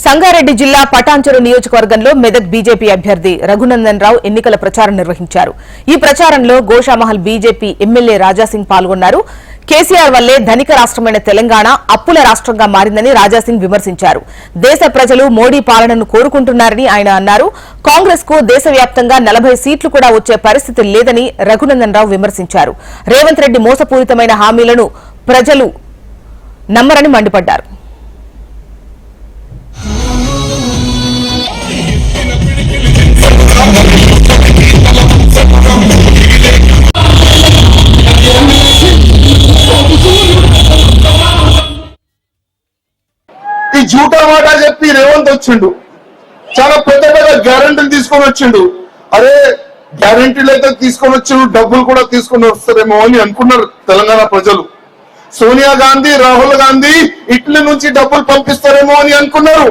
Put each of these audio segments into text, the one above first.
సంగారెడ్డి జిల్లా పటాన్చెరు నియోజకవర్గంలో మెదక్ బీజేపీ అభ్యర్థి రఘునందన్ రావు ఎన్నికల ప్రచారం నిర్వహించారు. ఈ ప్రచారంలో గోషామహల్ బీజేపీ ఎమ్మెల్యే రాజాసింగ్ పాల్గొన్నారు. కేసీఆర్ వల్లే ధనిక రాష్ట్రమైన తెలంగాణ అప్పుల రాష్ట్రంగా మారిందని రాజాసింగ్ విమర్శించారు. దేశ ప్రజలు మోడీ పాలనను కోరుకుంటున్నారని ఆయన అన్నారు. కాంగ్రెస్ కు దేశవ్యాప్తంగా 40 సీట్లు కూడా వచ్చే పరిస్థితి లేదని రఘునందన్ రావు విమర్శించారు. రేవంత్ రెడ్డి మోసపూరితమైన హామీలను ప్రజలు నమ్మరని మండిపడ్డారు. ఈ జూటా మాట చెప్పి రేవంత్ వచ్చిండు, చాలా పెద్ద పెద్ద గ్యారంటీలు తీసుకొని వచ్చిండు. అరే గ్యారంటీలు అయితే తీసుకొని వచ్చిండు, డబ్బులు కూడా తీసుకొని వస్తారేమో అని అనుకున్నారు తెలంగాణ ప్రజలు. సోనియా గాంధీ, రాహుల్ గాంధీ ఇటలీ నుంచి డబ్బులు పంపిస్తారేమో అని అనుకున్నారు.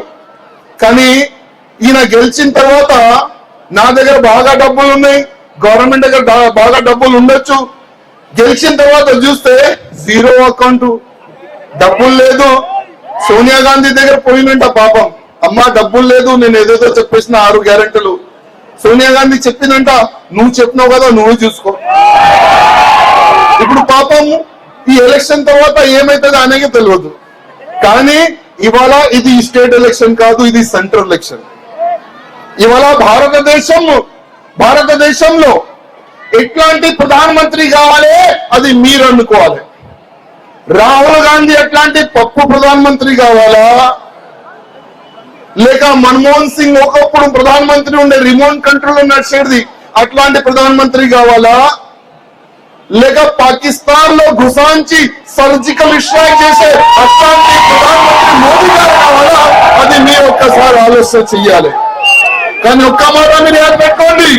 కానీ ఈయన గెలిచిన తర్వాత నా దగ్గర బాగా డబ్బులు ఉన్నాయి, గవర్నమెంట్ దగ్గర బాగా డబ్బులు ఉండొచ్చు. గెలిచిన తర్వాత చూస్తే జీరో అకౌంట్, డబ్బులు లేదు. సోనియా గాంధీ దగ్గర పోయినంట పాపం, అమ్మా డబ్బులు లేదు, నేను ఏదేదో చెప్పేసిన 6 గ్యారెంటీలు. సోనియా గాంధీ చెప్పిందంట, నువ్వు చెప్పినావు కదా నువ్వు చూసుకో. ఇప్పుడు పాపం ఈ ఎలక్షన్ తర్వాత ఏమైతుంది అనేది తెలియదు. కానీ ఇవాళ ఇది స్టేట్ ఎలక్షన్ కాదు, ఇది సెంట్రల్ ఎలక్షన్. ఇవాళ భారతదేశంలో ఎట్లాంటి ప్రధానమంత్రి కావాలి అది మీరు అనుకోవాలి. రాహుల్ గాంధీ ఎట్లాంటి పప్పు ప్రధానమంత్రి కావాలా, లేక మన్మోహన్ సింగ్ ఒకప్పుడు ప్రధానమంత్రి ఉండే రిమోట్ కంట్రోల్ నడిచేది అట్లాంటి ప్రధానమంత్రి కావాలా, లేక పాకిస్తాన్ లో ఘుసాంచి సర్జికల్ స్ట్రైక్ చేసే అట్లాంటి ప్రధానమంత్రి మోదీ గారు కావాలా, అది మీరు ఒక్కసారి ఆలోచన చెయ్యాలి. కానీ ఒక్క మాట మీరు యాద పెట్టుకోండి,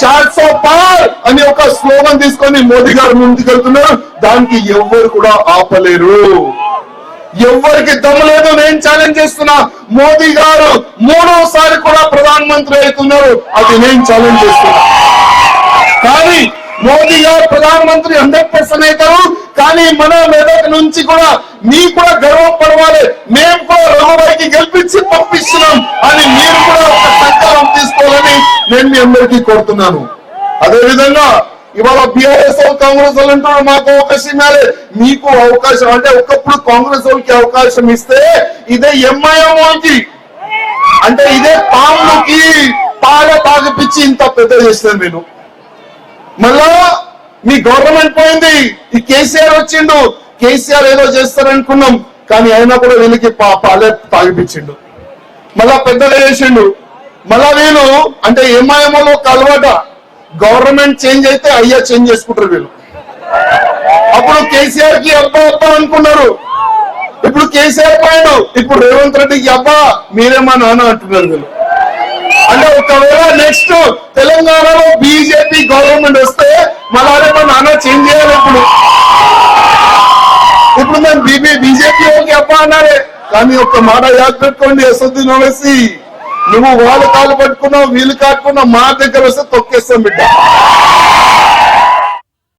400 పార్ అని ఒక స్లోగన్ తీసుకొని మోదీ గారు ముందుకెళ్తున్నారు. దానికి ఎవ్వరు కూడా ఆపలేరు, ఎవ్వరికి దమ్ము లేదు. నేను ఛాలెంజ్ చేస్తున్నా, మోదీ గారు 3వసారి కూడా ప్రధానమంత్రి అవుతున్నారు, అది నేను ఛాలెంజ్ చేస్తున్నా. కానీ మోదీ గారు ప్రధానమంత్రి 100% అవుతారు. కానీ మన మెదక్ నుంచి కూడా మీకు కూడా గర్వపడవాలి, మేము కూడా రఘుబాయికి గెలిపించి పంపిస్తున్నాం అని మీరు కూడా ఒక సంకల్పం తీసుకోవాలని నేను మీ అందరికీ కోరుతున్నాను. అదేవిధంగా ఇవాళ బీఆర్ఎస్ కాంగ్రెస్ వాళ్ళు అంటారు మాకు అవకాశం ఇవ్వాలి, మీకు అవకాశం అంటే ఒకప్పుడు కాంగ్రెస్ వాళ్ళకి అవకాశం ఇస్తే ఇదే ఎంఐఎంకి అంటే ఇదే పాములకి పాల తాగిపించి ఇంత పెద్ద చేస్తారు మీరు. మళ్ళా మీ గవర్నమెంట్ పోయింది, ఈ కేసీఆర్ వచ్చిండు, కేసీఆర్ ఏదో చేస్తారనుకున్నాం, కానీ అయినా కూడా వీళ్ళకి పాలే తాగిపించిండు, మళ్ళా పెద్దగా చేసిండు. మళ్ళా వీళ్ళు అంటే ఎంఐఎంలో ఒక అలవాట, గవర్నమెంట్ చేంజ్ అయితే అయ్యా చేంజ్ చేసుకుంటారు వీళ్ళు. అప్పుడు కేసీఆర్ కి అబ్బా అబ్బా అనుకున్నారు, ఇప్పుడు కేసీఆర్ పోయాడు, ఇప్పుడు రేవంత్ రెడ్డికి అబ్బా మీరేమా నాన్న అంటున్నారు వీళ్ళు. అంటే ఒకవేళ నెక్స్ట్ తెలంగాణలో బీజేపీ గవర్నమెంట్ వస్తే మళ్ళీ మా నాన్న చేంజ్ చేయాలి. ఇప్పుడు మేము బీజేపీ వాళ్ళకి అబ్బా అన్నారే. కానీ ఒక్క మాట యాద పెట్టుకోండి, అసదుద్దీన్ ఓవైసీ, నువ్వు వాళ్ళ కాలు పట్టుకున్నావు వీళ్ళు కాటుకున్నావు, మా దగ్గర వస్తే తొక్కేస్తాం బిడ్డ.